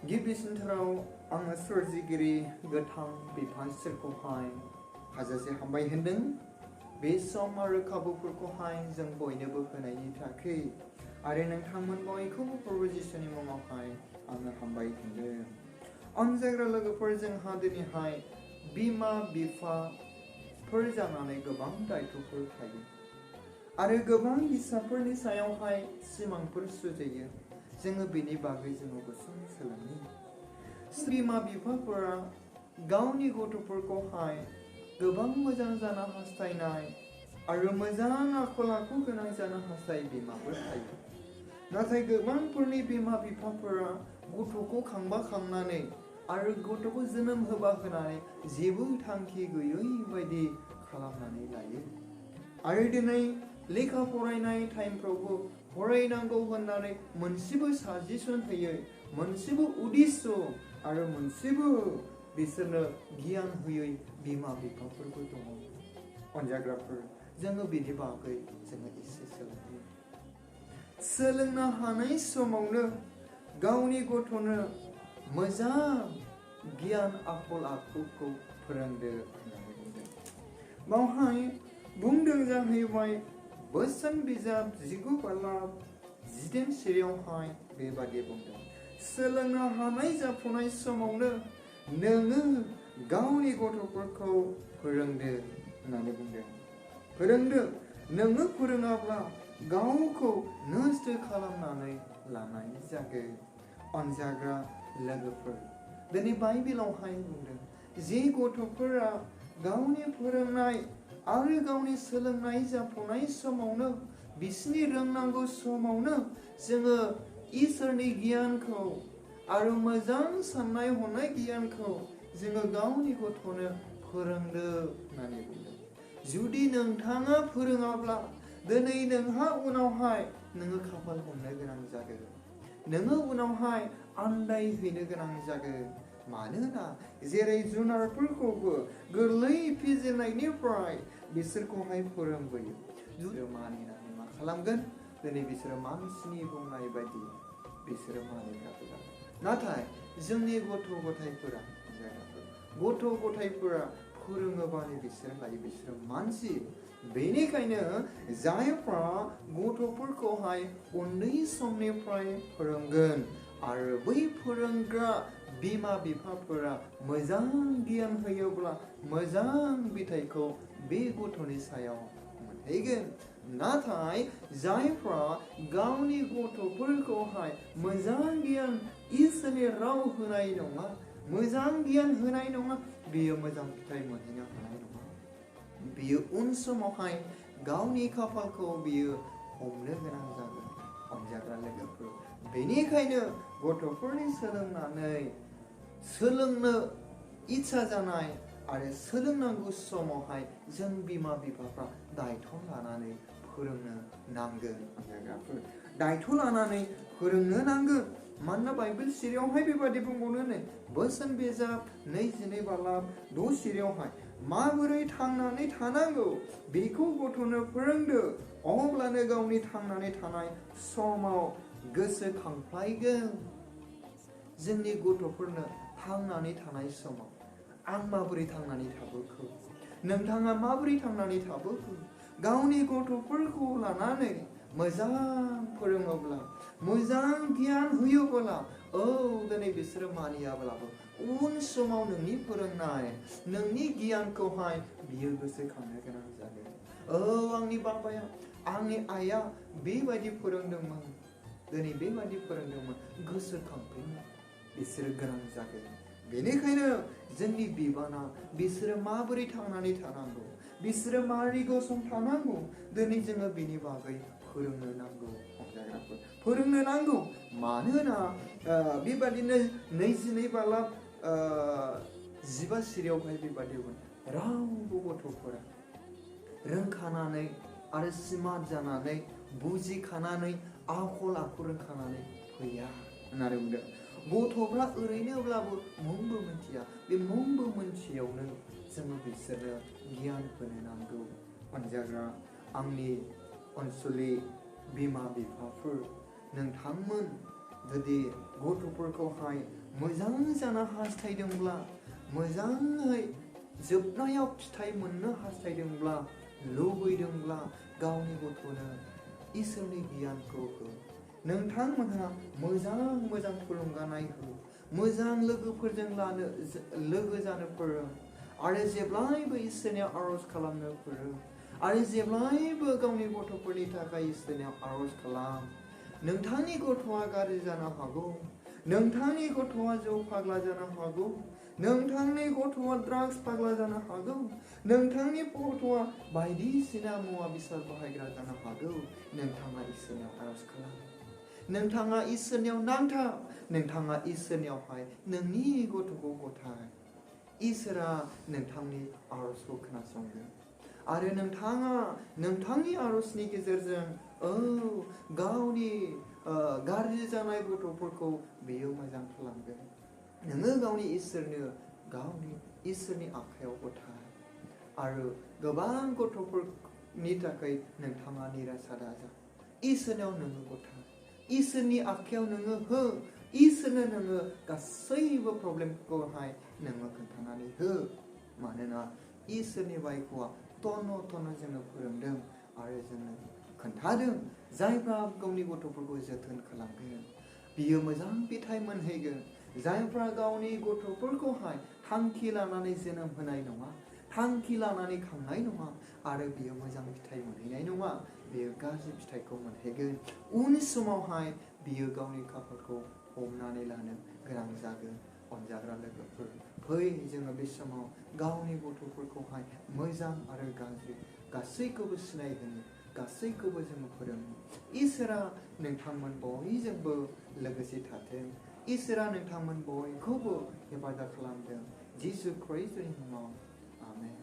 गिबिसिनथाराव आङो सोरजिगिरि गोथां बिफानफोरखौहाय हाजासे हामबाय होनदों बे सम आरो खाबुफोरखौहाय जों बयनोबो होनायनि थाखाय आरो नोंथांमोन बयखौबो प्रभु जिसुनि मुङावहाय आङो हामबाय होनदों। अनजायग्रा लोगोफोर जोंहा दिनैहाय बिमा बिफाफोर जानानै गोबां दायथ'फोर थायो आरो गोबां फिसाफोरनि सायावहाय सिमांफोर सुजायो। जोङो बेनि बागै जोङो गुसुं सोलोङो। बिमा बिफाफोरा गावनि गथ'फोरखौहाय गोबां मोजां जानो हास्थायनाय आरो मोजां आखल आखु गोनां जानो हास्थाय बिमाफोर थायो। नाथाय गोबांफोरनि बिमा बिफाफोरा गथ'खौ खांबा खांनानै आरो गथ'खौ जोनोम होबा होनानै जेबो थांखि गैयै बायदि खालामनानै लायो आरो दिनै लेखा फरायनाय टाइमफ्रावबो फरायनांगौ होननानै मोनसेबो साजेसन होयै मोनसेबो उद्देश्य आरो मोनसेबो बिसोरनो गियान होयै बिमा बिफाफोरबो दङ। अनजाग्राफोर जोङो बेनि बागै जोङो एसे सोलोंनो हानाय समावनो गावनि गथ'नो मोजां गियान आखल आखुखौ फोरोंदो होननानै बुंदों। बावहाय बुंदों जाहैबाय बोसोन बिजाब 19 सिरियावहाय बेबादि बुंदों सोलोंनो हानाय जाफुनाय समावनो नोङो गावनि गथ'फोरखौ फोरोंदो होननानै बुंदों। फोरोंदो नोङो फोरोङाब्ला गावखौ नस्थ' खालामनानै लानाय जागोन। अनजाग्रा लोगोफोर दिनै बाइबेलावहाय बुंदों जे गथ'फोरा गावनि फोरोंनाय आरो गावनि सोलोंनाय जाफुनाय समावनो बिसिनि रोंनांगौ समावनो जोङो इसोरनि गियानखौ आरो मोजां साननाय हनाय गियानखौ जोङो गावनि गथ'नो फोरोंदो होननानै बुंदों। जुदि नोंथाङा फोरोङाब्ला दिनै नोंहा उनावहाय नोङो खाफाल हमनो गोनां जागोन। नोङो उनावहाय आन्दायहैनो गोनां जागोन। मानोना जेरै जुनारफोरखौबो गोरलै फिजेननायनिफ्राय बिसोरखौहाय फोरोंबोयो। जुदि मानिनानै मा खालामगोन दिनै बिसोरो मानसिनि बुंनाय बायदि बिसोरो मानिग्रा। नाथाय जोंनि गथ' गथायफोरा फोरोङोबानो बिसोरो लायो बिसोरो मानसि। बेनिखायनो जायफ्रा गथ'फोरखौहाय उन्दै समनिफ्राय फोरोंगोन आरो बै फोरोंग्रा बिमा बिफाफोरा मोजां गियान होयोब्ला मोजां बिथाइखौ बे गथ'नि सायाव मोनहैगोन। नाथाय जायफ्रा गावनि गथ'फोरखौहाय मोजां गियान इसोरनि राव होनाय नङा मोजां गियान होनाय नङा बियो मोजां फिथाइ मोनहैनो हानाय नङा। बियो उन समावहाय गावनि खाफालखौ बियो हमनो गोनां जागोन। अनजाग्रा लोगोफोर बेनिखायनो गथ'फोरनि सोलोंनो इच्छा जानाय आरो सोलोंनांगौ समावहाय जों बिमा बिफाफ्रा दायथ' लानानै फोरोंनो नांगोन। अनजाग्राफोर दायथ' लानानै फोरोंनो नांगोन। मानोना बाइबेल सिरियावहाय बेबादि बुंबावनो बोसोन बिजाब 22:6 सिरियावहाय माबोरै थांनानै थानांगौ बेखौ गथ'नो फोरोंदो अब्लानो गावनि थांनानै थानाय समाव गोसोखांफ्लायगोन। जोंनि गथ'फोरनो थांनानै थानाय समाव आं माबोरै थांनानै थाबोखो नोंथाङा माबोरै थांनानै थाबोखो गावनि गथ'फोरखौ लानानै मोजां फोरोङोब्ला मोजां गियान होयोब्ला दिनै बिसोरो मानियाब्लाबो उन समाव नोंनि फोरोंनाय नोंनि गियानखौहाय बियो गोसोखांनो गोनां जागोन। आंनि बाबाया आंनि आइया बेबायदि फोरोंदोंमोन दिनै बेबायदि फोरोंदोंमोन गोसोखांफिननो बिसोरो गोनां जागोन। बेनिखायनो जोंनि बिबाना बिसोरो माबोरै थांनानै थानांगौ बिसोरो माबोरै गसंथानांगौ दिनै जोङो बेनि बागै फोरोंनो नांगौ। फोरोंनो नांगौ मानोना बेबादिनो 22:15 सिरियावहाय बेबादि रावबो गथ'फोरा रोंखानानै आरो स्मार्ट जानानै बुजिखानानै आखल आखु रोंखानानै फैया होननानै बुंदों। गथ'फ्रा ओरैनोब्लाबो मुंबो मिथिया बे मुंबो मिथियावनो जोङो बिसोरनो गियान होनो नांगौ। अनजाग्रा आंनि अनसुलि बिमा बिफाफोर नोंथांमोन जुदि गथ'फोरखौहाय मोजां जानो हास्थायदोंब्ला मोजाङै जोबनायाव फिथाइ मोननो हास्थायदोंब्ला लुबैदोंब्ला गावनि गथ'नो इसोरनि गियानखौ हो नोंथांमोनहा मोजां थुलुंगानाय हो मोजां लोगोफोरजों लोगो जानो फोरों आरो जेब्लायबो इसोरनियाव आरज खालामनो फोरों आरो जेब्लायबो गावनि गथ'फोरनि थाखाय इसोरनियाव आरज खालाम नोंथांनि गथ'आ गाज्रि जानो हागौ नोंथांनि गथ'आ जौ फाग्ला जानो हागौ नोंथांनि गथ'आ ड्राग्स फाग्ला जानो हागौ नोंथांनि गथ'आ बायदिसिना मुवा बेसाद बाहायग्रा जानो हागौ नोंथाङा इसोरनियाव आरज खालाम नोंथाङा इसोरनियाव नांथाब नोंथाङा इसोरनियावहाय नोंनि गथ'खौ गथाय इसोरा नोंथांनि आरजखौ खोनासंगोन आरो नोंथाङा नोंथांनि आरजनि गेजेरजों गावनि गाज्रि जानाय गथ'फोरखौ बेयो मोजां खालामगोन नोङो गावनि इसोरनि आखायाव गथाय आरो गोबां गथ'फोरनि थाखाय नोंथाङा निराशा दाजा इसोरनाव नोङो गथाय इसोरनि आखायाव नोङो हो इसोरनो नोङो गासैबो प्रब्लेमखौहाय नोङो खोन्थानानै हो मानोना इसोरनि बायख'आ टन' जोंनो फोरोंदों आरो जोंनो खोन्थादों जायफ्रा गावनि गथ'फोरखौ जोथोन खालामगोन बियो मोजां फिथाइ मोनहैगोन जायफ्रा गावनि गथ'फोरखौहाय थांखि लानानै जोनोम होनाय नङा थांखि लानानै खांनाय नङा आरो बियो मोजां फिथाइ मोनहैनाय नङा बियो गाज्रि फिथाइखौ मोनहैगोन उन समावहाय बियो गावनि खाफालखौ हमनानै लानो गोनां जागोन अनजाग्रा लोगोफोर फै जोङो बे समाव गावनि गथ'फोरखौहाय मोजां आरो गाज्रि गासैखौबो सिनायहोनो गासैखौबो जोङो फोरोङो इसोरा नोंथांमोन बयजोंबो लोगोसे थाथों इसोरा नोंथांमोन बयखौबो हेफाजाब खालामदों जिसु ख्रीष्टनि मुङाव आमेन